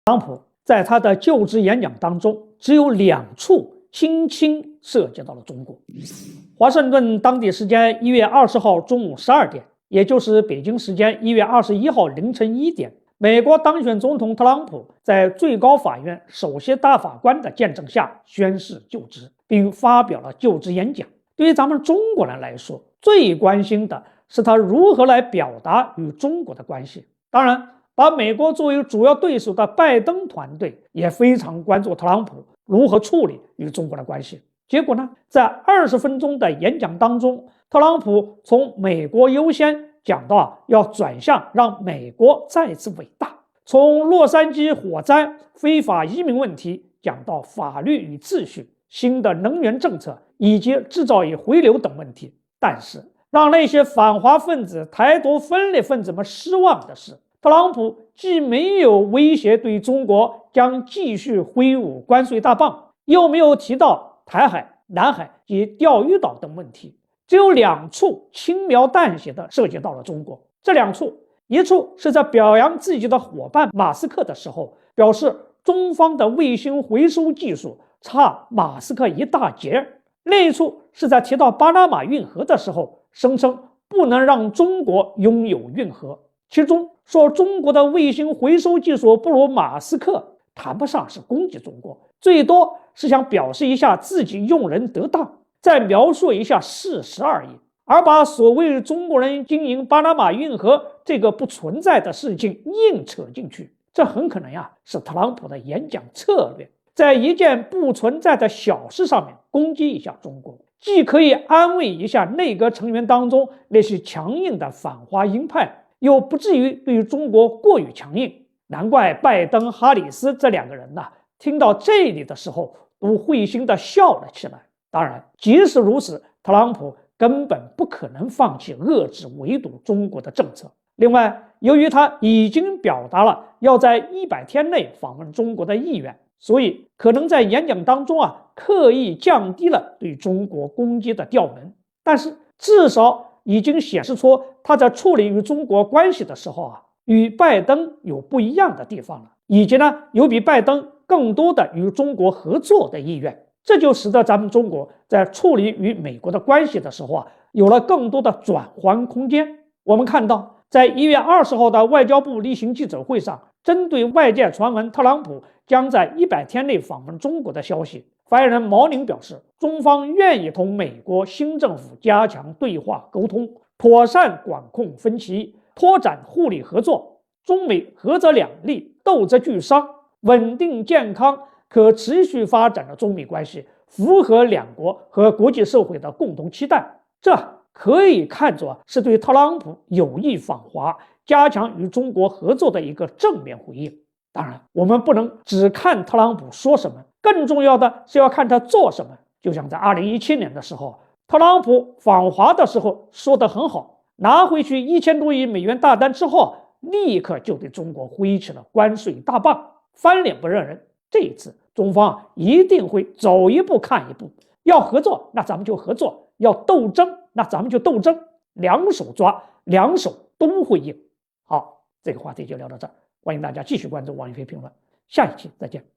特朗普在他的就职演讲当中，只有2处轻轻涉及到了中国。华盛顿当地时间1月20号中午12点，也就是北京时间1月21号凌晨1点，美国当选总统特朗普在最高法院首席大法官的见证下宣誓就职，并发表了就职演讲。对于咱们中国人来说，最关心的是他如何来表达与中国的关系。当然，把美国作为主要对手的拜登团队也非常关注特朗普如何处理与中国的关系。结果呢，在20分钟的演讲当中，特朗普从美国优先讲到要转向让美国再次伟大，从洛杉矶火灾、非法移民问题讲到法律与秩序、新的能源政策以及制造业回流等问题。但是让那些反华分子、台独分裂分子们失望的是，特朗普既没有威胁对中国将继续挥舞关税大棒，又没有提到台海、南海及钓鱼岛等问题，只有2处轻描淡写地涉及到了中国。这2处，一处是在表扬自己的伙伴马斯克的时候，表示中方的卫星回收技术差马斯克一大截；另一处是在提到巴拿马运河的时候，声称不能让中国拥有运河。其中说中国的卫星回收技术不如马斯克，谈不上是攻击中国，最多是想表示一下自己用人得当，再描述一下事实而已。而把所谓中国人经营巴拿马运河这个不存在的事情硬扯进去，这很可能是特朗普的演讲策略，在一件不存在的小事上面攻击一下中国，既可以安慰一下内阁成员当中那些强硬的反华鹰派，又不至于对中国过于强硬。难怪拜登、哈里斯这2个人听到这里的时候都会心地笑了起来。当然，即使如此，特朗普根本不可能放弃遏制围堵中国的政策。另外，由于他已经表达了要在100天内访问中国的意愿，所以可能在演讲当中刻意降低了对中国攻击的调门。但是至少已经显示出他在处理与中国关系的时候与拜登有不一样的地方了，以及有比拜登更多的与中国合作的意愿。这就使得咱们中国在处理与美国的关系的时候有了更多的转换空间。我们看到，在1月20号的外交部例行记者会上，针对外界传闻特朗普将在100天内访问中国的消息，发言人毛宁表示，中方愿意同美国新政府加强对话沟通，妥善管控分歧，拓展互利合作，中美合则两利，斗则俱伤，稳定健康可持续发展的中美关系符合2国和国际社会的共同期待。这可以看作是对特朗普有意访华、加强与中国合作的一个正面回应。当然，我们不能只看特朗普说什么，更重要的是要看他做什么。就像在2017年的时候，特朗普访华的时候说得很好，拿回去1000多亿美元大单之后，立刻就对中国挥起了关税大棒，翻脸不认人。这一次中方一定会走一步看一步，要合作那咱们就合作，要斗争那咱们就斗争，2手抓，2手都会硬。好，这个话题就聊到这儿，欢迎大家继续关注王一飞评论，下一期再见。